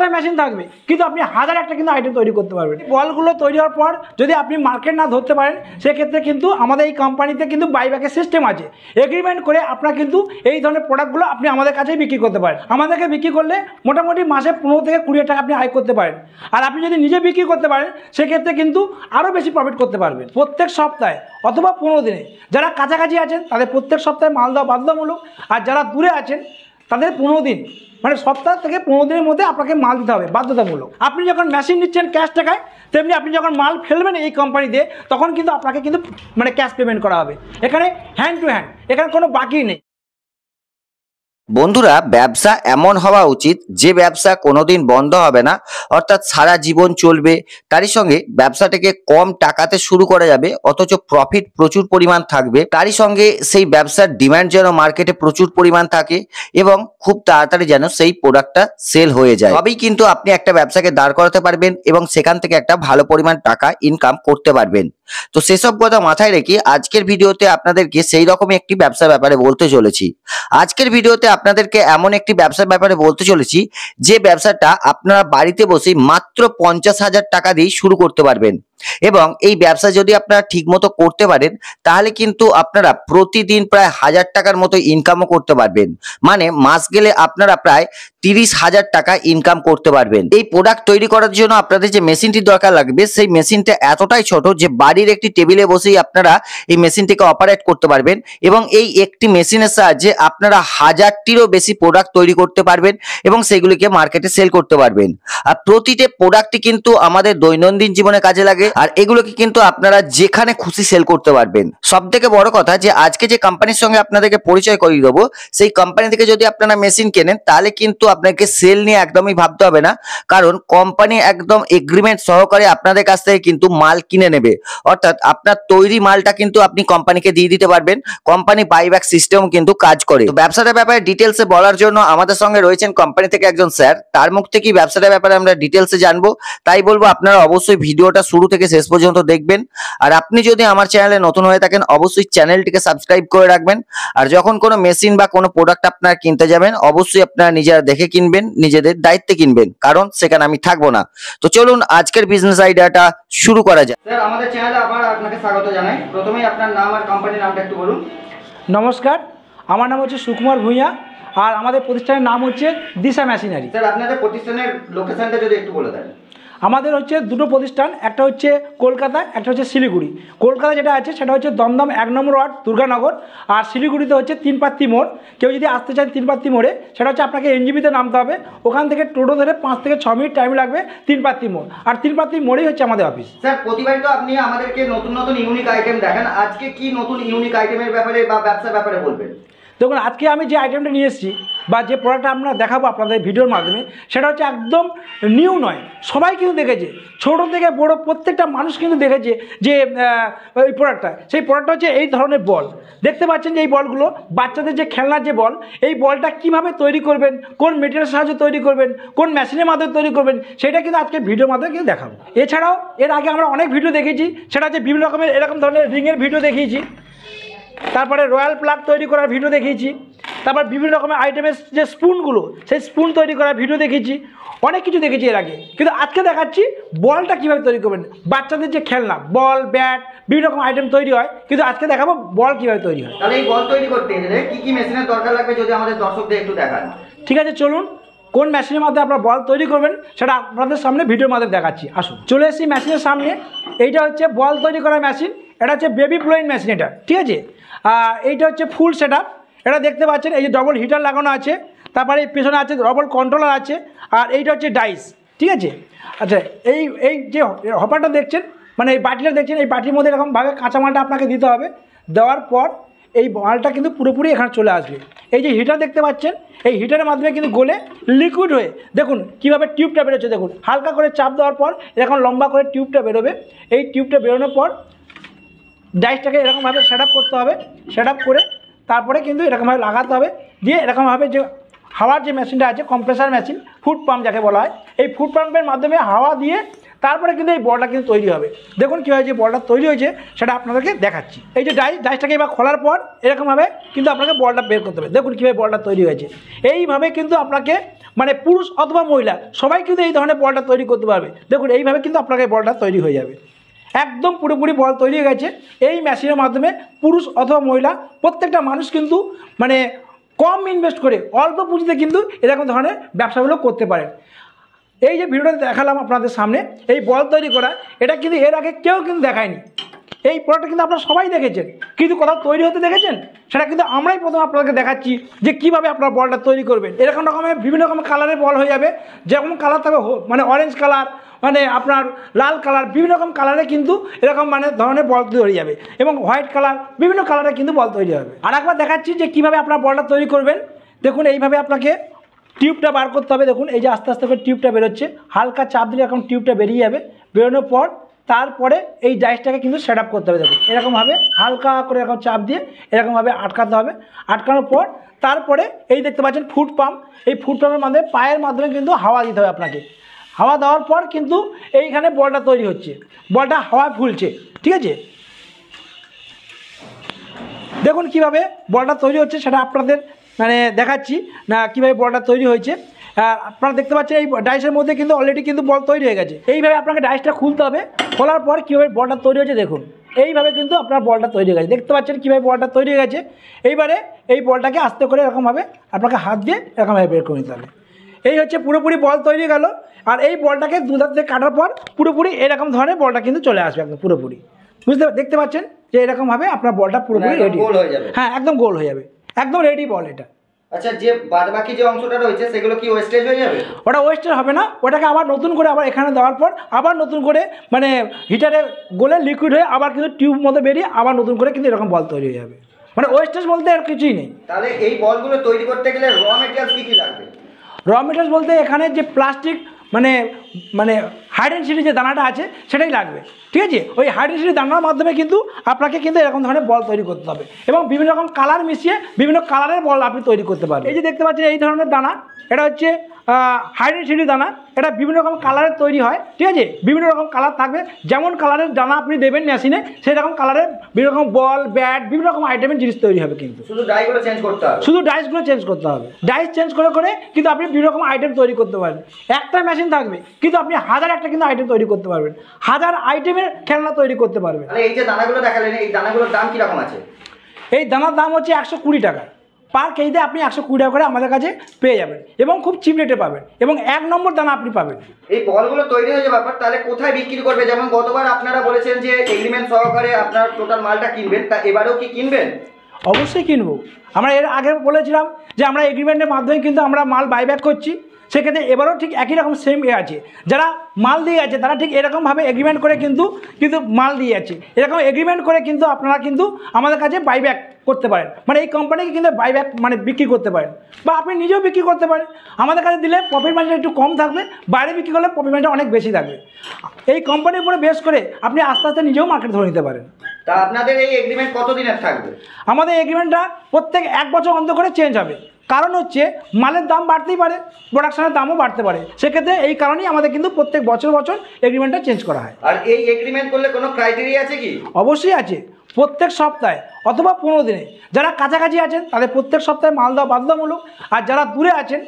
একটা মেশিন থাকবে কিন্তু আপনি হাজার একটা কিন্তু আইটেম তৈরি করতে পারবেন। বলগুলো তৈরি হওয়ার পর যদি আপনি মার্কেট না ধরতে পারেন সেক্ষেত্রে কিন্তু আমাদের এই কোম্পানিতে কিন্তু বাইব্যাকের সিস্টেম আছে। এগ্রিমেন্ট করে আপনার কিন্তু এই ধরনের প্রোডাক্টগুলো আপনি আমাদের কাছেই বিক্রি করতে পারেন। আমাদেরকে বিক্রি করলে মোটামুটি মাসে 15 থেকে 20 টাকা আপনি আয় করতে পারেন। আর আপনি যদি নিজে বিক্রি করতে পারেন সেক্ষেত্রে কিন্তু আরও বেশি প্রফিট করতে পারবেন। প্রত্যেক সপ্তাহে অথবা 15 দিনে, যারা কাছাকাছি আছেন তাদের প্রত্যেক সপ্তাহে মাল দেওয়া বাধ্যতামূলক, আর যারা দূরে আছেন তাদের 15 দিন, মানে সপ্তাহ থেকে 15 দিনের মধ্যে আপনাকে মাল দিতে হবে বাধ্যতামূলক। আপনি যখন মেশিন নিচ্ছেন ক্যাশ টাকায়, তেমনি আপনি যখন মাল ফেলবেন এই কোম্পানিতে তখন কিন্তু আপনাকে কিন্তু মানে ক্যাশ পেমেন্ট করা হবে। এখানে হ্যান্ড টু হ্যান্ড, এখানে কোনো বাকি নেই। বন্ধুরা, ব্যবসা এমন হওয়া উচিত যে ব্যবসা কোনোদিন বন্ধ হবে না, অর্থাৎ সারা জীবন চলবে। তারই সঙ্গে ব্যবসাটাকে কম টাকাতে শুরু করা যাবে অথচ প্রফিট প্রচুর পরিমাণ থাকবে। তারই সঙ্গে সেই ব্যবসার ডিমান্ড যেন মার্কেটে প্রচুর পরিমাণ থাকে এবং খুব তাড়াতাড়ি যেন সেই প্রোডাক্টটা সেল হয়ে যায়। তবেই কিন্তু আপনি একটা ব্যবসাকে দাঁড় করাতে পারবেন এবং সেখান থেকে একটা ভালো পরিমাণ টাকা ইনকাম করতে পারবেন। তো সেসব কথা মাথায় রেখে আজকের ভিডিওতে আপনাদেরকে সেই রকমই একটি ব্যবসার ব্যাপারে বলতে চলেছি। আজকের ভিডিওতে আপনাদেরকে এমন একটি ব্যবসার ব্যাপারে বলতে চলেছি যে ব্যবসাটা আপনারা বাড়িতে বসে মাত্র 50,000 টাকা দিয়ে শুরু করতে পারবেন। এবং এই ব্যবসা যদি আপনারা ঠিকমতো করতে পারেন তাহলে কিন্তু আপনারা প্রতিদিন প্রায় 1000 টাকার মতো ইনকামও করতে পারবেন। মানে মাস গেলে আপনারা প্রায় 30,000 টাকা ইনকাম করতে পারবেন। এই প্রোডাক্ট তৈরি করার জন্য আপনাদের যে মেশিনটি দরকার লাগবে সেই মেশিনটা এতটাই ছোট যে বাড়ির একটি টেবিলে বসেই আপনারা এই মেশিনটিকে অপারেট করতে পারবেন এবং এই একটি মেশিনের সাহায্যে আপনারা 1000টিরও বেশি প্রোডাক্ট তৈরি করতে পারবেন এবং সেগুলিকে মার্কেটে সেল করতে পারবেন। আর প্রতিটি প্রোডাক্টই কিন্তু আমাদের দৈনন্দিন জীবনে কাজে লাগে আর এগুলোকে কিন্তু আপনারা যেখানে খুশি সেল করতে পারবেন। সব থেকে বড় কথা যে আজকে যে কোম্পানির সঙ্গে আপনাদেরকে পরিচয় করিয়ে দেবো সেই কোম্পানি থেকে যদি আপনারা মেশিন কেনেন তাহলে কিন্তু আপনাকে সেল নিয়ে একদমই ভাবতে হবে না, কারণ কোম্পানি একদম এগ্রিমেন্ট সহকারে আপনাদের কাছ থেকে কিন্তু মাল কিনে নেবে। অর্থাৎ আপনার তৈরি মালটা কিন্তু আপনি কোম্পানিকে দিয়ে দিতে পারবেন। কোম্পানি বাইব্যাক সিস্টেম কিন্তু কাজ করে। তো ব্যবসাটার ব্যাপারে ডিটেলসে বলার জন্য আমাদের সঙ্গে রয়েছেন কোম্পানি থেকে একজন স্যার। তার মুখ থেকে ব্যবসাটার ব্যাপারে আমরা ডিটেলসে জানবো। তাই বলবো আপনারা অবশ্যই ভিডিওটা শুরু থেকে শেষ পর্যন্ত দেখবেন। আর আপনি যদি আমার চ্যানেলে নতুন হয়ে থাকেন অবশ্যই চ্যানেলটিকে সাবস্ক্রাইব করে রাখবেন। আর যখন কোনো মেশিন বা কোনো প্রোডাক্ট আপনারা কিনতে যাবেন অবশ্যই আপনারা নিজেরা দেখে কিনবেন, নিজেদের দায়িত্বে কিনবেন, কারণ সেখানে আমি থাকবো না। তো চলুন আজকের বিজনেস আইডিয়াটা শুরু করা যাক। স্যার, আমাদের চ্যানেলে আবার আপনাকে স্বাগত জানাই। প্রথমেই আপনার নাম আর কোম্পানির নামটা একটু বলুন। নমস্কার, আমার নাম হচ্ছে সুকুমার ভূঁইয়া আর আমাদের প্রতিষ্ঠানের নাম হচ্ছে দিশা মেশিনারি। স্যার, আপনাদের প্রতিষ্ঠানের লোকেশনটা যদি একটু বলে দেন। আমাদের হচ্ছে দুটো প্রতিষ্ঠান, একটা হচ্ছে কলকাতা, একটা হচ্ছে শিলিগুড়ি। কলকাতা যেটা আছে সেটা হচ্ছে দমদম 1 নম্বর ওয়ার্ড দুর্গানগর, আর শিলিগুড়িতে হচ্ছে 3 পাত্তি মোড়। কেউ যদি আসতে চান 3 পাত্তি মোড়ে, সেটা হচ্ছে আপনাকে এনজিবিতে নামতে হবে। ওখান থেকে টোটো ধরে 5 থেকে 6 মিনিট টাইম লাগবে 3 পাত্তি মোড়, আর 3 পাত্তি মোড়েই হচ্ছে আমাদের অফিস। স্যার, প্রতিবারই তো আপনি আমাদেরকে নতুন নতুন ইউনিক আইটেম দেখান। আজকে কি নতুন ইউনিক আইটেমের ব্যাপারে বা ব্যবসার ব্যাপারে বলবেন? দেখুন, আজকে আমি যে আইটেমটা নিয়ে এসেছি বা যে প্রোডাক্টটা আমরা দেখাবো আপনাদের ভিডিওর মাধ্যমে সেটা হচ্ছে একদম নিউ নয়। সবাই কিন্তু দেখেছে, ছোটো থেকে বড় প্রত্যেকটা মানুষ কিন্তু দেখেছে যে ওই প্রোডাক্টটা, সেই প্রোডাক্টটা হচ্ছে এই ধরনের বল। দেখতে পাচ্ছেন যে এই বলগুলো বাচ্চাদের যে খেলনার যে বল, এই বলটা কীভাবে তৈরি করবেন, কোন মেটেরিয়ালের সাহায্যে তৈরি করবেন, কোন মেশিনের মাধ্যমে তৈরি করবেন, সেটা কিন্তু আজকে ভিডিওর মাধ্যমে কিন্তু দেখাবো। এছাড়াও এর আগে আমরা অনেক ভিডিও দেখেছি, সেটা হচ্ছে বিভিন্ন রকমের এরকম ধরনের রিংয়ের ভিডিও দেখিয়েছি, তারপরে রয়্যাল প্লাগ তৈরি করার ভিডিও দেখিয়েছি, তারপর বিভিন্ন রকমের আইটেমের যে স্পুনগুলো সেই স্পুন তৈরি করার ভিডিও দেখেছি, অনেক কিছু দেখেছি এর আগে। কিন্তু আজকে দেখাচ্ছি বলটা কীভাবে তৈরি করবেন। বাচ্চাদের যে খেলনা বল, ব্যাট, বিভিন্ন রকম আইটেম তৈরি হয়, কিন্তু আজকে দেখাবো বল কীভাবে তৈরি হয়। তাহলে এই বল তৈরি করতে গেলে কী কী মেশিনের দরকার লাগবে যদি আমাদের দর্শকদের একটু দেখান। ঠিক আছে, চলুন কোন মেশিনের মাধ্যমে আপনারা বল তৈরি করবেন সেটা আপনাদের সামনে ভিডিওর মাধ্যমে দেখাচ্ছি। আসুন, চলে এসেছি মেশিনের সামনে। এইটা হচ্ছে বল তৈরি করার মেশিন, এটা হচ্ছে বেবি ব্লোয়িং মেশিন এটা, ঠিক আছে। এইটা হচ্ছে ফুল সেট আপ। এটা দেখতে পাচ্ছেন এই যে ডবল হিটার লাগানো আছে, তারপরে এই পেছনে আছে ডবল কন্ট্রোলার আছে, আর এইটা হচ্ছে ডাইস, ঠিক আছে। আচ্ছা, এই যে হপারটা দেখছেন, মানে এই বাটিটা দেখছেন, এই বাটির মধ্যে এরকমভাবে কাঁচামালটা আপনাকে দিতে হবে। দেওয়ার পর এই মালটা কিন্তু পুরোপুরি এখানে চলে আসবে। এই যে হিটার দেখতে পাচ্ছেন, এই হিটারের মাধ্যমে কিন্তু গলে লিকুইড হয়ে দেখুন কীভাবে টিউবটা বেরোচ্ছে। দেখুন, হালকা করে চাপ দেওয়ার পর এরকম লম্বা করে টিউবটা বেরোবে। এই টিউবটা বেরোনোর পর ডাইসটাকে এরকমভাবে সেট আপ করতে হবে। সেট আপ করে তারপরে কিন্তু এরকমভাবে লাগাতে হবে, দিয়ে এরকমভাবে যে হাওয়ার যে মেশিনটা আছে, কম্প্রেসার মেশিন, ফুড পাম্প যাকে বলা হয়, এই ফুড পাম্পের মাধ্যমে হাওয়া দিয়ে তারপরে কিন্তু এই বলটা কিন্তু তৈরি হবে। দেখুন কীভাবে যে বলটা তৈরি হয়েছে সেটা আপনাদেরকে দেখাচ্ছি। এই যে ডাইসটাকে এবার খোলার পর এরকমভাবে কিন্তু আপনাকে বলটা বের করতে হবে। দেখুন কীভাবে বলটা তৈরি হয়েছে। এইভাবে কিন্তু আপনাকে মানে পুরুষ অথবা মহিলা সবাই কিন্তু এই ধরনের বলটা তৈরি করতে পারবে। দেখুন এইভাবে কিন্তু আপনাকে বলটা তৈরি হয়ে যাবে, একদম পুরোপুরি বল তৈরি হয়ে গেছে। এই মেশিনের মাধ্যমে পুরুষ অথবা মহিলা প্রত্যেকটা মানুষ কিন্তু মানে কম ইনভেস্ট করে অল্প পুঁজিতে কিন্তু এরকম ধরনের ব্যবসাগুলো করতে পারেন। এই যে ভিডিওটা দেখালাম আপনাদের সামনে, এই বল তৈরি করা, এটা কিন্তু এর আগে কেউ কিন্তু দেখায়নি। এই প্রোডাক্টটা কিন্তু আপনারা সবাই দেখেছেন, কিন্তু কোথাও তৈরি হতে দেখেছেন? সেটা কিন্তু আমরাই প্রথম আপনাদেরকে দেখাচ্ছি যে কীভাবে আপনারা বলটা তৈরি করবেন। এরকম রকমের বিভিন্ন রকম কালারের বল হয়ে যাবে, যেমন কালার থাকবে মানে অরেঞ্জ কালার, মানে আপনার লাল কালার, বিভিন্ন রকম কালারে কিন্তু এরকম মানে ধরনের বল তৈরি হয়ে যাবে, এবং হোয়াইট কালার, বিভিন্ন কালারে কিন্তু বল তৈরি হবে। আর একবার দেখাচ্ছি যে কীভাবে আপনার বলটা তৈরি করবেন। দেখুন এইভাবে আপনাকে টিউবটা বার করতে হবে। দেখুন এই যে আস্তে আস্তে করে টিউবটা বেরোচ্ছে, হালকা চাপ দিলে এরকম টিউবটা বেরিয়ে যাবে। বেরোনোর পর তারপরে এই ডাইসটাকে কিন্তু সেট আপ করতে হবে। দেখুন এরকমভাবে হালকা করে এরকম চাপ দিয়ে এরকমভাবে আটকাতে হবে। আটকানোর পর তারপরে এই দেখতে পাচ্ছেন ফুট পাম্প, এই ফুট পাম্পের মাধ্যমে পায়ের মাধ্যমে কিন্তু হাওয়া দিতে হবে আপনাকে। হাওয়া দেওয়ার পর কিন্তু এইখানে বলটা তৈরি হচ্ছে, বলটা হাওয়া ফুলছে, ঠিক আছে। দেখুন কিভাবে বলটা তৈরি হচ্ছে সেটা আপনাদের মানে দেখাচ্ছি না, কীভাবে বলটা তৈরি হয়েছে। আপনারা দেখতে পাচ্ছেন এই ডাইসের মধ্যে কিন্তু অলরেডি কিন্তু বল তৈরি হয়ে গেছে। এইভাবে আপনাকে ডাইসটা খুলতে হবে, খোলার পর কীভাবে বলটা তৈরি হয়েছে দেখুন। এইভাবে কিন্তু আপনার বলটা তৈরি হয়ে গেছে, দেখতে পাচ্ছেন কীভাবে বলটা তৈরি হয়ে গেছে। এইবারে এই বলটাকে আস্তে করে এরকমভাবে আপনাকে হাত দিয়ে এরকমভাবে বের করে নিতে হবে। এই হচ্ছে পুরোপুরি বল তৈরি গেল। আর এই বলটাকে দুধার থেকে কাটার পর পুরোপুরি এরকম ধরনের বলটা কিন্তু চলে আসবে একদম পুরোপুরি, দেখতে পাচ্ছেন যে এরকমভাবে আপনার বলটা পুরোপুরি রেডি হয়ে যাবে। হ্যাঁ, একদম গোল হয়ে যাবে, একদম রেডি বল এটা। আচ্ছা, যে বাদবাকি যে অংশটা রয়েছে সেগুলো কি ওয়েস্টেজ হয়ে যাবে? ওটা ওয়েস্টেজ হবে না, ওটাকে আবার নতুন করে আবার এখানে দেওয়ার পর আবার নতুন করে মানে হিটারে গলে লিকুইড হয়ে আবার কিন্তু টিউব মতো বেরিয়ে আবার নতুন করে কিন্তু এরকম বল তৈরি হয়ে যাবে। মানে ওয়েস্টেজ বলতে আর কিছুই নেই। তাহলে এই বলগুলো তৈরি করতে গেলে র মেটেরিয়ালস কী কী লাগবে? র মেটেরিয়ালস বলতে এখানে যে প্লাস্টিক মানে মানে হাইডেন সিটি যে দানাটা আছে সেটাই লাগবে, ঠিক আছে। ওই হাইডেন সিটি দানার মাধ্যমে কিন্তু আপনাকে কিন্তু এরকম ধরনের বল তৈরি করতে হবে, এবং বিভিন্ন রকম কালার মিশিয়ে বিভিন্ন কালারের বল আপনি তৈরি করতে পারবেন। এই যে দেখতে পাচ্ছেন এই ধরনের দানা, এটা হচ্ছে হাইডেন সিটি দানা, এটা বিভিন্ন রকম কালারের তৈরি হয়, ঠিক আছে। বিভিন্ন রকম কালার থাকবে, যেমন কালারের দানা আপনি দেবেন মেশিনে সেই রকম কালারের বিভিন্ন রকম বল, ব্যাট, বিভিন্ন রকম আইটেমের জিনিস তৈরি হবে। কিন্তু শুধু ডাইগুলো চেঞ্জ করতে হবে, শুধু ডাইসগুলো চেঞ্জ করতে হবে। ডাইস চেঞ্জ করে করে কিন্তু আপনি বিভিন্ন রকম আইটেম তৈরি করতে পারবেন। একটা মেশিন থাকবে কিন্তু আপনি হাজার একটা কিন্তু আইটেম তৈরি করতে পারবেন, হাজার আইটেমের খেলনা তৈরি করতে পারবেন। তাহলে এই যে দানাগুলো দেখালেন, এই দানাগুলোর দাম কীরকম আছে? এই দানার দাম হচ্ছে 120 টাকা পার কেজিতে। আপনি 120 টাকা করে আমাদের কাছে পেয়ে যাবেন, এবং খুব চিপ রেটে পাবেন, এবং 1 নম্বর দানা আপনি পাবেন। এই বলগুলো তৈরি হয়ে যাওয়ার পর তাহলে কোথায় বিক্রি করবে? যেমন গতবার আপনারা বলেছেন যে এগ্রিমেন্ট সহকারে আপনার টোটাল মালটা কিনবেন, তা এবারেও কি কিনবেন? অবশ্যই কিনবো। আমরা এর আগে বলেছিলাম যে আমরা এগ্রিমেন্টের মাধ্যমে কিন্তু আমরা মাল বাইব্যাক করছি, সেক্ষেত্রে এবারও ঠিক একই রকম সেম আছে। যারা মাল দিয়ে আছে তারা ঠিক এরকমভাবে এগ্রিমেন্ট করে কিন্তু মাল দিয়ে আছে। এরকম এগ্রিমেন্ট করে কিন্তু আপনারা কিন্তু আমাদের কাছে বাইব্যাক করতে পারেন, মানে এই কোম্পানিকে কিন্তু বাইব্যাক মানে বিক্রি করতে পারেন, বা আপনি নিজেও বিক্রি করতে পারেন। আমাদের কাছে দিলে প্রফিট মার্জিন একটু কম থাকবে, বাইরে বিক্রি করলে প্রফিট মার্জিন অনেক বেশি থাকবে। এই কোম্পানির উপরে বেস করে আপনি আস্তে আস্তে নিজেও মার্কেট ধরে নিতে পারেন। তা আপনাদের এই এগ্রিমেন্ট কতদিনের থাকবে? আমাদের এগ্রিমেন্টটা প্রত্যেক 1 বছর অন্তর করে চেঞ্জ হবে। কারণ হচ্ছে মালের দাম বাড়তেই পারে, প্রোডাকশনের দামও বাড়তে পারে, সেক্ষেত্রে এই কারণেই আমাদের কিন্তু প্রত্যেক বছর বছর এগ্রিমেন্টটা চেঞ্জ করা হয়। আর এই এগ্রিমেন্ট করলে কোনো ক্রাইটেরিয়া আছে কি? অবশ্যই আছে। প্রত্যেক সপ্তাহে অথবা 15 দিনে, যারা কাছাকাছি আছেন তাদের প্রত্যেক সপ্তাহে মাল দেওয়া বাধ্যতামূলক, আর যারা দূরে আছেন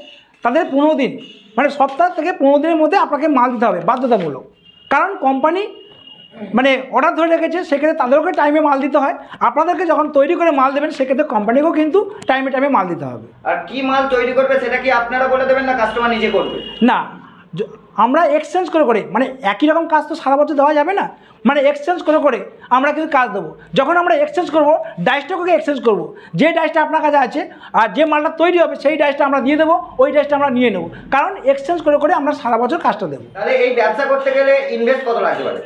তাদের 15 দিন, মানে সপ্তাহ থেকে 15 দিনের মধ্যে আপনাকে মাল দিতে হবে বাধ্যতামূলক। কারণ কোম্পানি মানে অর্ডার ধরে রেখেছে, সেক্ষেত্রে তাদেরকে টাইমে মাল দিতে হয়। আপনাদেরকে যখন তৈরি করে মাল দেবেন সেক্ষেত্রে কোম্পানিকেও কিন্তু টাইমে টাইমে মাল দিতে হবে। আর কি মাল তৈরি করবে সেটা কি আপনারা বলে দেবেন না কাস্টমার নিজে করবে? না, আমরা এক্সচেঞ্জ করে মানে একই রকম কাজ তো সারা বছর দেওয়া যাবে না, মানে এক্সচেঞ্জ করে আমরা কিন্তু কাজ দেবো। যখন আমরা এক্সচেঞ্জ করবো, ডাইসটাকে এক্সচেঞ্জ করবো, যে ডাইসটা আপনার কাছে আছে আর যে মালটা তৈরি হবে সেই ডাইসটা আমরা দিয়ে দেবো, ওই ডাইসটা আমরা নিয়ে নেবো, কারণ এক্সচেঞ্জ করে আমরা সারা বছর কাজটা দেবো। তাহলে এই ব্যবসা করতে গেলে ইনভেস্ট কত লাগতে পারে?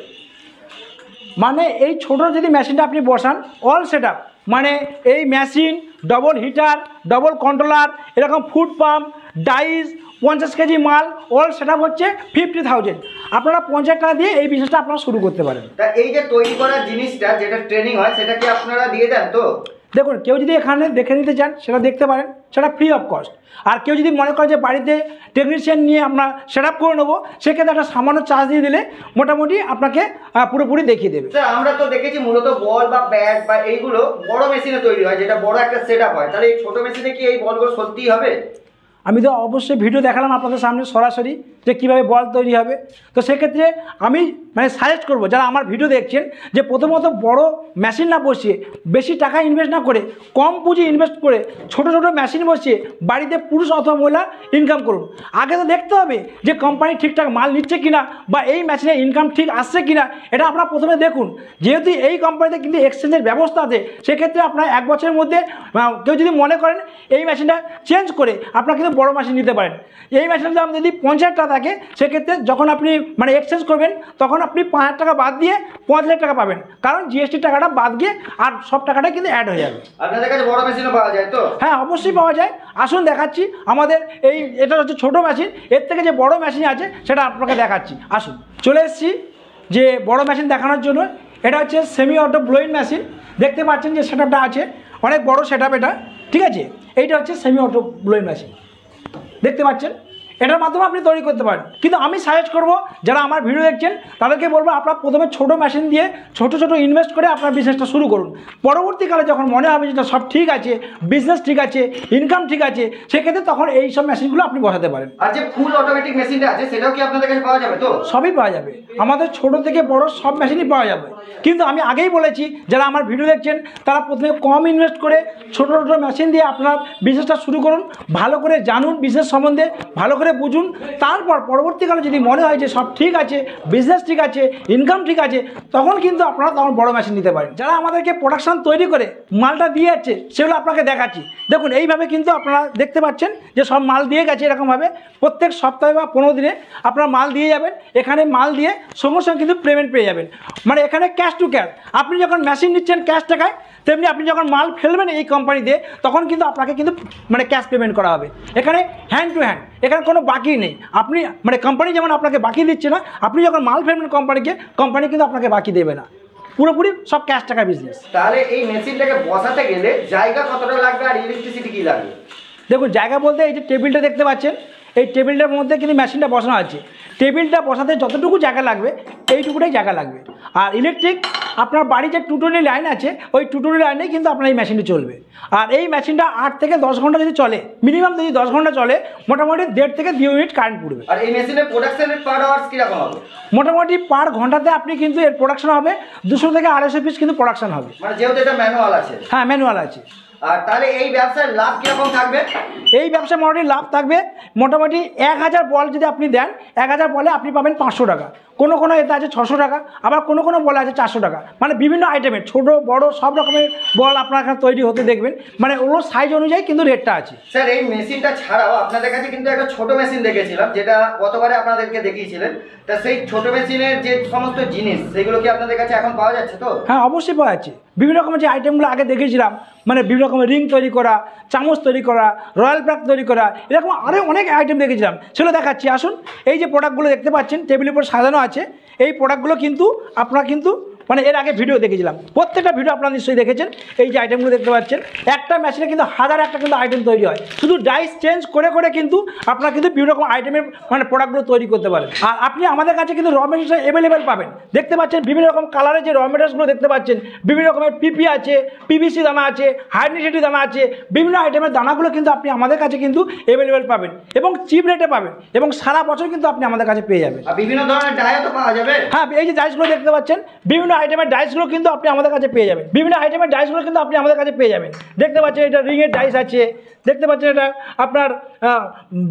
মানে এই ছোটো যদি মেশিনটা আপনি বসান, অল সেট আপ, মানে এই machine, double heater, double controller, এরকম ফুড পাম্প, ডাইস, 50 কেজি মাল, অল সেট আপ হচ্ছে 50,000। আপনারা 50 টাকা দিয়ে এই বিজনেসটা আপনারা শুরু করতে পারেন। তা এই যে তৈরি করার জিনিসটা যেটা ট্রেনিং হয় সেটা কি আপনারা দিয়ে দেন? তো দেখুন, কেউ যদি এখানে দেখে নিতে চান সেটা দেখতে পারেন, সেটা ফ্রি অফ কস্ট। আর কেউ যদি মনে করে যে বাড়িতে টেকনিশিয়ান নিয়ে আমরা সেট আপ করে নেবো, সেক্ষেত্রে একটা সামান্য চার্জ দিয়ে দিলে মোটামুটি আপনাকে পুরোপুরি দেখিয়ে দেবে। স্যার, আমরা তো দেখেছি মূলত বল বা ব্যাট বা এইগুলো বড় মেশিনে তৈরি হয়, যেটা বড় একটা সেট আপ হয়। তাহলে এই ছোটো মেশিনে কি এই বলগুলো সত্যিই হবে? আমি তো অবশ্যই ভিডিও দেখালাম আপনাদের সামনে সরাসরি যে কীভাবে বল তৈরি হবে। তো সেক্ষেত্রে আমি মানে সাজেস্ট করব যারা আমার ভিডিও দেখছেন যে প্রথমত বড় মেশিন না বসিয়ে, বেশি টাকা ইনভেস্ট না করে, কম পুঁজি ইনভেস্ট করে ছোট ছোট মেশিন বসিয়ে বাড়িতে পুরুষ অথবা মহিলা ইনকাম করুন। আগে তো দেখতে হবে যে কোম্পানি ঠিকঠাক মাল নিচ্ছে কিনা বা এই মেশিনে ইনকাম ঠিক আসছে কিনা, এটা আপনারা প্রথমে দেখুন। যেহেতু এই কোম্পানিতে কিন্তু এক্সচেঞ্জের ব্যবস্থা আছে, সেক্ষেত্রে আপনার 1 বছরের মধ্যে কেউ যদি মনে করেন এই মেশিনটা চেঞ্জ করে আপনারা কিন্তু বড় মেশিন নিতে পারেন। এই মেশিনের দাম যদি 50,000 টাকা থাকে, সেক্ষেত্রে যখন আপনি মানে এক্সচেঞ্জ করবেন তখন আপনি 5,000 টাকা বাদ দিয়ে 5,00,000 টাকা পাবেন, কারণ জিএসটি টাকাটা বাদ গিয়ে আর সব টাকাটা কিন্তু অ্যাড হয়ে যাবে। আপনাদের কাছে বড় মেশিনও পাওয়া যায় তো? হ্যাঁ, অবশ্যই পাওয়া যায়। আসুন দেখাচ্ছি আমাদের এটা হচ্ছে ছোটো মেশিন, এর থেকে যে বড় মেশিন আছে সেটা আপনাকে দেখাচ্ছি। আসুন, চলে এসেছি যে বড় মেশিন দেখানোর জন্য। এটা হচ্ছে সেমি অটো ব্লোয়িং মেশিন। দেখতে পাচ্ছেন যে সেটআপটা আছে, অনেক বড় সেটআপ এটা, ঠিক আছে। এইটা হচ্ছে সেমি অটো ব্লোয়িং মেশিন, দেখতে পাচ্ছেন। এটার মাধ্যমে আপনি তৈরি করতে পারেন, কিন্তু আমি সাজেস্ট করব যারা আমার ভিডিও দেখছেন তাদেরকে বলবো আপনারা প্রথমে ছোটো মেশিন দিয়ে ছোট ছোট ইনভেস্ট করে আপনার বিজনেসটা শুরু করুন। পরবর্তীকালে যখন মনে হবে যেটা সব ঠিক আছে, বিজনেস ঠিক আছে, ইনকাম ঠিক আছে, সেক্ষেত্রে তখন এই সব মেশিনগুলো আপনি বসাতে পারেন। আর যে ফুল অটোমেটিক মেশিনটা আছে সেটাও কি আপনাদের কাছে পাওয়া যাবে তো? সবই পাওয়া যাবে, আমাদের ছোট থেকে বড় সব মেশিনই পাওয়া যাবে। কিন্তু আমি আগেই বলেছি যারা আমার ভিডিও দেখছেন তারা প্রথমে কম ইনভেস্ট করে ছোট ছোট মেশিন দিয়ে আপনার বিজনেসটা শুরু করুন। ভালো করে জানুন বিজনেস সম্বন্ধে, ভালো করে বুঝুন। তারপর পরবর্তীকালে যদি মনে হয় যে সব ঠিক আছে, বিজনেস ঠিক আছে, ইনকাম ঠিক আছে, তখন কিন্তু আপনারা তখন বড় মেশিন নিতে পারেন। যারা আমাদেরকে প্রোডাকশান তৈরি করে মালটা দিয়ে যাচ্ছে সেগুলো আপনাকে দেখাচ্ছি। দেখুন এইভাবে কিন্তু আপনারা দেখতে পাচ্ছেন যে সব মাল দিয়ে গেছে। এরকমভাবে প্রত্যেক সপ্তাহে বা 15 দিনে আপনারা মাল দিয়ে যাবেন। এখানে মাল দিয়ে সঙ্গে সঙ্গে কিন্তু পেমেন্ট পেয়ে যাবেন, মানে এখানে ক্যাশ টু ক্যাশ। আপনি যখন মেশিন নিচ্ছেন ক্যাশ টাকায়, তেমনি আপনি যখন মাল ফেলবেন এই কোম্পানিতে তখন কিন্তু আপনাকে কিন্তু মানে ক্যাশ পেমেন্ট করা হবে। এখানে হ্যান্ড টু হ্যান্ড, এখানে কোনো বাকি নেই। আপনি মানে কোম্পানি যেমন আপনাকে বাকি দিচ্ছে না, আপনি যখন মাল ফেলবেন কোম্পানিকে, কোম্পানি কিন্তু আপনাকে বাকি দেবে না, পুরোপুরি সব ক্যাশ টাকা বিজনেস। তাহলে এই মেশিনটাকে বসাতে গেলে জায়গা কতটা লাগবে আর ইলেকট্রিসিটি কি লাগবে? দেখুন জায়গা বলতে এই যে টেবিলটা দেখতে পাচ্ছেন, এই টেবিলটার মধ্যে কিন্তু মেশিনটা বসানো আছে। টেবিলটা বসাতে যতটুকু জায়গা লাগবে এইটুকুটাই জায়গা লাগবে। আর ইলেকট্রিক আপনার বাড়ি যে 220 লাইন আছে, ওই 220 লাইনেই কিন্তু আপনার এই মেশিনটা চলবে। আর এই মেশিনটা 8 থেকে 10 ঘন্টা যদি চলে, মিনিমাম যদি 10 ঘন্টা চলে, মোটামুটি 1.5 থেকে 2 ইউনিট কারেন্ট পড়বে। আর এই মেশিনের প্রোডাকশনের পার আওয়ার্স কীরকম হবে? মোটামুটি পার ঘন্টাতে আপনি কিন্তু এর প্রোডাকশন হবে 200 থেকে 250 পিস কিন্তু প্রোডাকশন হবে। মানে যেহেতু এটা ম্যানুয়াল আছে? হ্যাঁ, ম্যানুয়াল আছে। আর তাহলে এই ব্যবসার লাভ কীরকম থাকবে? এই ব্যবসা মোটামুটি লাভ থাকবে মোটামুটি 1000 বল যদি আপনি দেন, 1000 বলে আপনি পাবেন 500 টাকা। কোনো কোনো এতে আছে 600 টাকা, আবার কোনো কোনো বলে আছে 400 টাকা। মানে বিভিন্ন আইটেমের ছোটো বড় সব রকমের বল আপনার এখানে তৈরি হতে দেখবেন, মানে ওগুলো সাইজ অনুযায়ী কিন্তু রেটটা আছে। স্যার এই মেশিনটা ছাড়াও আপনাদের কাছে কিন্তু একটা ছোট মেশিন দেখেছিলাম, যেটা গতবারে আপনাদেরকে দেখিয়েছিলেন। তা সেই ছোট মেশিনের যে সমস্ত জিনিস সেগুলো কি আপনাদের কাছে এখন পাওয়া যাচ্ছে তো? হ্যাঁ, অবশ্যই পাওয়া যাচ্ছে। বিভিন্ন রকমের যে আইটেমগুলো আগে দেখেছিলাম, মানে বিভিন্ন রকমের রিং তৈরি করা, চামচ তৈরি করা, রয়্যাল প্যাক তৈরি করা, এরকম আরও অনেক আইটেম দেখেছিলাম, সেগুলো দেখাচ্ছি। আসুন, এই যে প্রোডাক্টগুলো দেখতে পাচ্ছেন টেবিলের উপর সাজানো আছে, এই প্রোডাক্টগুলো কিন্তু আপনারা কিন্তু মানে এর আগে ভিডিও দেখেছিলাম, প্রত্যেকটা ভিডিও আপনারা নিশ্চয়ই দেখেছেন। এই যে আইটেমগুলো দেখতে পাচ্ছেন, একটা মেশিনে কিন্তু 1000 একটা কিন্তু আইটেম তৈরি হয়। শুধু ডাইস চেঞ্জ করে করে কিন্তু আপনারা কিন্তু বিভিন্ন রকম আইটেমের মানে প্রোডাক্টগুলো তৈরি করতে পারেন। আর আপনি আমাদের কাছে কিন্তু র মেটেরিয়ালস অ্যাভেলেবেল পাবেন। দেখতে পাচ্ছেন বিভিন্ন রকম কালারের যে র মেটেরিয়ালসগুলো দেখতে পাচ্ছেন, বিভিন্ন রকমের পিপি আছে, পিভিসি দানা আছে, হাইড্রোসিটি দানা আছে, বিভিন্ন আইটেমের দানাগুলো কিন্তু আপনি আমাদের কাছে কিন্তু অ্যাভেলেবেল পাবেন এবং চিপ রেটে পাবেন, এবং সারা বছর কিন্তু আপনি আমাদের কাছে পেয়ে যাবেন। আর বিভিন্ন ধরনের ডাইও তো পাওয়া যাবে? হ্যাঁ, এই যে ডাইসগুলো দেখতে পাচ্ছেন, বিভিন্ন আইটেমের ডাইসগুলো কিন্তু আপনি আমাদের কাছে পেয়ে যাবেন। বিভিন্ন আইটেমের ডাইসগুলো কিন্তু আপনি আমাদের কাছে পেয়ে যাবেন। দেখতে পাচ্ছেন এটা রিংয়ের ডাইস আছে, দেখতে পাচ্ছেন এটা আপনার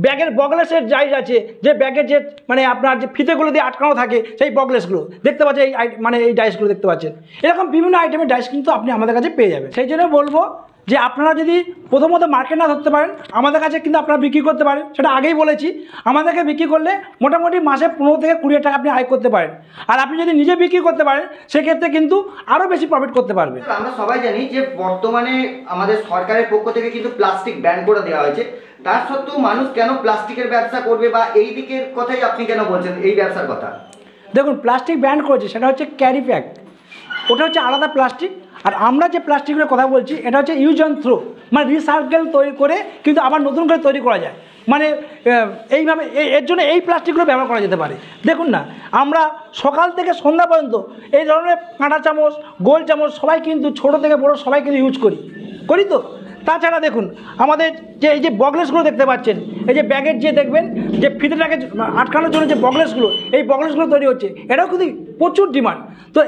ব্যাগের বগলেসের ডাইস আছে, যে ব্যাগের যে মানে আপনার যে ফিতেগুলো দিয়ে আটকানো থাকে সেই বগলেসগুলো দেখতে পাচ্ছেন, এই মানে এই ডাইসগুলো দেখতে পাচ্ছেন। এরকম বিভিন্ন আইটেমের ডাইস কিন্তু আপনি আমাদের কাছে পেয়ে যাবেন। সেই জন্য বলবো যে আপনারা যদি প্রথমত মার্কেট না ধরতে পারেন, আমাদের কাছে কিন্তু আপনারা বিক্রি করতে পারেন। সেটা আগেই বলেছি, আমাদেরকে বিক্রি করলে মোটামুটি মাসে 15 থেকে 20 টাকা আপনি আয় করতে পারেন। আর আপনি যদি নিজে বিক্রি করতে পারেন সেক্ষেত্রে কিন্তু আরও বেশি প্রফিট করতে পারবেন। আমরা সবাই জানি যে বর্তমানে আমাদের সরকারের পক্ষ থেকে কিন্তু প্লাস্টিক ব্যান করে দেওয়া হয়েছে, তার সত্ত্বেও মানুষ কেন প্লাস্টিকের ব্যবসা করবে, বা এই দিকের কথাই আপনি কেন বলছেন এই ব্যবসার কথা? দেখুন, প্লাস্টিক ব্যান করেছে সেটা হচ্ছে ক্যারি প্যাক, ওটা হচ্ছে আলাদা প্লাস্টিক। আর আমরা যে প্লাস্টিকের কথা বলছি এটা হচ্ছে ইউজ অ্যান্ড থ্রো, মানে রিসাইকেল তৈরি করে কিন্তু আবার নতুন করে তৈরি করা যায়। মানে এইভাবে এর জন্য এই প্লাস্টিকগুলো ব্যবহার করা যেতে পারে। দেখুন না, আমরা সকাল থেকে সন্ধ্যা পর্যন্ত এই ধরনের কাঁটা চামচ, গোল চামচ সবাই কিন্তু ছোটো থেকে বড়ো সবাই কিন্তু ইউজ করি তো। তাছাড়া দেখুন আমাদের যে এই যে বগলেসগুলো দেখতে পাচ্ছেন, এই যে ব্যাগের যে দেখবেন যে ফিতেটাকে আটকানোর জন্য যে বগলেসগুলো, এই বগলেসগুলো তৈরি হচ্ছে, এটাও কিন্তু প্রচুর ডিমান্ড। তো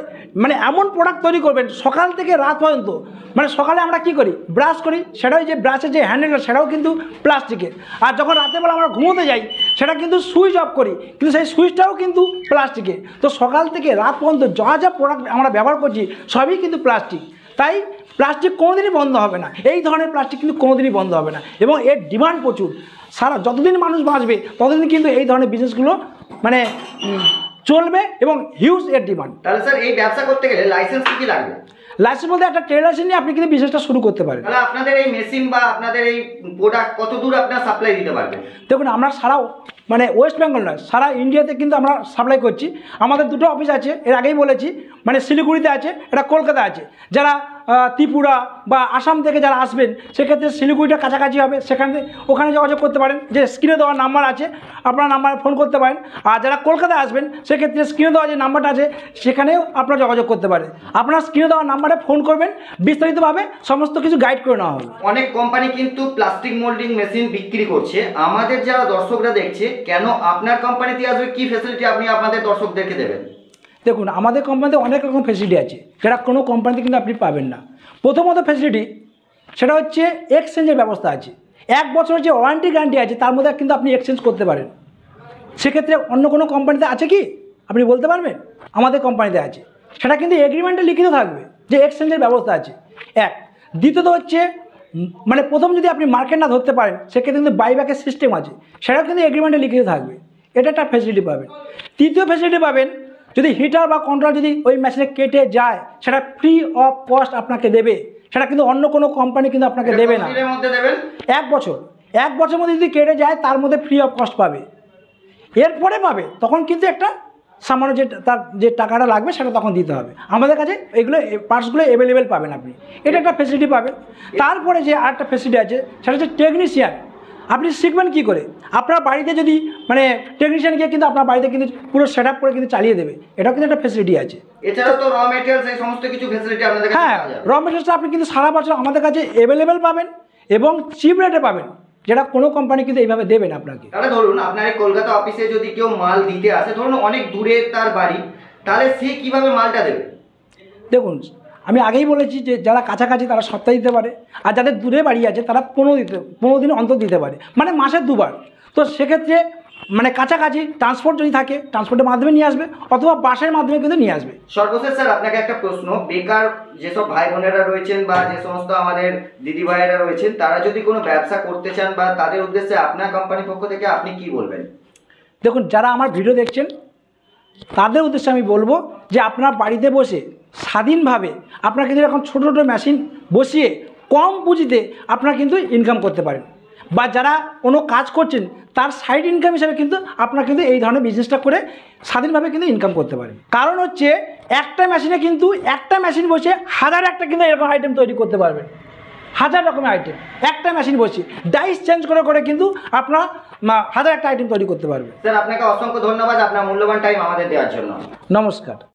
মানে এমন প্রোডাক্ট তৈরি করবেন সকাল থেকে রাত পর্যন্ত, মানে সকালে আমরা কি করি, ব্রাশ করি, সেটাও যে ব্রাশের যে হ্যান্ডেলটা সেটাও কিন্তু প্লাস্টিকের। আর যখন রাতেরবেলা আমরা ঘুমোতে যাই সেটা কিন্তু সুইচ অফ করি, কিন্তু সেই সুইচটাও কিন্তু প্লাস্টিকের। তো সকাল থেকে রাত পর্যন্ত যা যা প্রোডাক্ট আমরা ব্যবহার করছি সবই কিন্তু প্লাস্টিক। তাই প্লাস্টিক কোনোদিনই বন্ধ হবে না, এই ধরনের প্লাস্টিক কিন্তু কোনোদিনই বন্ধ হবে না, এবং এর ডিমান্ড প্রচুর। সারা যতদিন মানুষ বাঁচবে ততদিন কিন্তু এই ধরনের বিজনেসগুলো মানে চলবে এবং হিউজ এর ডিমান্ড। তাহলে স্যার এই ব্যবসা করতে গেলে লাইসেন্স কি লাগবে? লাইসেন্স বলতে একটা ট্রেড লাইসেন্স নিয়ে আপনি কিন্তু বিজনেসটা শুরু করতে পারেন। তাহলে আপনাদের এই মেশিন বা আপনাদের এই প্রোডাক্ট কত দূর আপনারা সাপ্লাই দিতে পারবেন? দেখুন আমরা সারা মানে ওয়েস্ট বেঙ্গল নয়, সারা ইন্ডিয়াতে কিন্তু আমরা সাপ্লাই করছি। আমাদের দুটো অফিস আছে, এর আগেই বলেছি, মানে শিলিগুড়িতে আছে, এটা কলকাতা আছে। যারা ত্রিপুরা বা আসাম থেকে যারা আসবেন সেক্ষেত্রে শিলিগুড়িটা কাছাকাছি হবে, সেখানে ওখানে যোগাযোগ করতে পারেন, যে স্ক্রিনে দেওয়া নাম্বার আছে আপনার নাম্বারে ফোন করতে পারেন। আর যারা কলকাতায় আসবেন সেক্ষেত্রে স্ক্রিনে দেওয়া যে নাম্বারটা আছে সেখানেও আপনারা যোগাযোগ করতে পারেন। আপনার স্ক্রিনে দেওয়া নাম্বারে ফোন করবেন, বিস্তারিতভাবে সমস্ত কিছু গাইড করে নেওয়া হবে। অনেক কোম্পানি কিন্তু প্লাস্টিক মোল্ডিং মেশিন বিক্রি করছে, আমাদের যারা দর্শকরা দেখছে কেন আপনার কোম্পানিতে আসবে, কি ফ্যাসিলিটি আপনি আপনাদের দর্শকদেরকে দেবেন? দেখুন আমাদের কোম্পানিতে অনেক রকম ফ্যাসিলিটি আছে যেটা কোনো কোম্পানিতে কিন্তু আপনি পাবেন না। প্রথমত ফ্যাসিলিটি সেটা হচ্ছে এক্সচেঞ্জের ব্যবস্থা আছে। 1 বছরের যে ওয়ারেন্টি গ্যারান্টি আছে তার মধ্যে কিন্তু আপনি এক্সচেঞ্জ করতে পারেন। সেক্ষেত্রে অন্য কোনো কোম্পানিতে আছে কি আপনি বলতে পারবেন? আমাদের কোম্পানিতে আছে, সেটা কিন্তু এগ্রিমেন্টে লিখিত থাকবে যে এক্সচেঞ্জের ব্যবস্থা আছে। এক, দ্বিতীয়ত হচ্ছে মানে প্রথম যদি আপনি মার্কেট না ধরতে পারেন সেক্ষেত্রে কিন্তু বাইব্যাকের সিস্টেম আছে, সেটাও কিন্তু এগ্রিমেন্টে লিখিত থাকবে, এটা একটা ফ্যাসিলিটি পাবেন। তৃতীয় ফ্যাসিলিটি পাবেন, যদি হিটার বা কন্ট্রোল যদি ওই মেশিনে কেটে যায় সেটা ফ্রি অফ কস্ট আপনাকে দেবে, সেটা কিন্তু অন্য কোনো কোম্পানি কিন্তু আপনাকে দেবে না। 1 বছর, 1 বছরের মধ্যে যদি কেটে যায় তার মধ্যে ফ্রি অফ কস্ট পাবে। এরপরে পাবে তখন কিন্তু একটা সামান্য যে তার যে টাকাটা লাগবে সেটা তখন দিতে হবে। আমাদের কাছে এগুলো পার্টসগুলো অ্যাভেলেবেল পাবেন আপনি, এটা একটা ফ্যাসিলিটি পাবেন। তারপরে যে আরেকটা ফ্যাসিলিটি আছে সেটা হচ্ছে টেকনিশিয়ান। আপনি শিখবেন কী করে, আপনার বাড়িতে যদি মানে টেকনিশিয়ান গিয়ে কিন্তু আপনার বাড়িতে কিন্তু পুরো সেট আপ করে কিন্তু চালিয়ে দেবে, এটাও কিন্তু একটা ফ্যাসিলিটি আছে। এছাড়া তো র মেটেরিয়ালস এই সমস্ত কিছু ফ্যাসিলিটি আপনাদের কাছে হ্যাঁ, পাওয়া যাবে। র মেটেরিয়ালসটা আপনি কিন্তু সারা বছর আমাদের কাছে অ্যাভেলেবেল পাবেন এবং চিপ রেটে পাবেন, যেটা কোনো কোম্পানি কিন্তু এইভাবে দেবেন আপনাকে। তাহলে ধরুন আপনার এই কলকাতা অফিসে যদি কেউ মাল দিতে আসে, ধরুন অনেক দূরে তার বাড়ি, তাহলে সে কিভাবে মালটা দেবে? দেখুন আমি আগেই বলেছি যে যারা কাছাকাছি তারা সপ্তাহে দিতে পারে, আর যাদের দূরে বাড়ি আছে তারা 15 দিন অন্তর দিতে পারে, মানে মাসে 2 বার। তো সেক্ষেত্রে মানে কাছাকাছি ট্রান্সপোর্ট যদি থাকে ট্রান্সপোর্টের মাধ্যমে নিয়ে আসবে, অথবা বাসের মাধ্যমে কিন্তু নিয়ে আসবে। সর্বশেষ স্যার আপনাকে একটা প্রশ্ন, বেকার যেসব ভাই বোনেরা রয়েছেন বা যে সমস্ত আমাদের দিদি ভাইয়েরা রয়েছেন তারা যদি কোনো ব্যবসা করতে চান বা তাদের উদ্দেশ্যে আপনার কোম্পানির পক্ষ থেকে আপনি কি বলবেন? দেখুন যারা আমার ভিডিও দেখছেন তাদের উদ্দেশ্যে আমি বলবো যে আপনার বাড়িতে বসে স্বাধীনভাবে আপনারা কিন্তু এখন ছোটো ছোটো মেশিন বসিয়ে কম পুঁজিতে আপনারা কিন্তু ইনকাম করতে পারেন, বা যারা কোনো কাজ করছেন তার সাইড ইনকাম হিসাবে কিন্তু আপনারা কিন্তু এই ধরনের বিজনেসটা করে স্বাধীনভাবে কিন্তু ইনকাম করতে পারেন। কারণ হচ্ছে একটা মেশিনে কিন্তু একটা মেশিন বসে 1000 একটা কিন্তু এরকম আইটেম তৈরি করতে পারবেন, 1000 রকমের আইটেম একটা মেশিন বসে ডাইস চেঞ্জ করে করে কিন্তু আপনারা 1000 একটা আইটেম তৈরি করতে পারবেন। স্যার আপনাকে অসংখ্য ধন্যবাদ আপনার মূল্যবান টাইম আমাদের দেওয়ার জন্য। নমস্কার।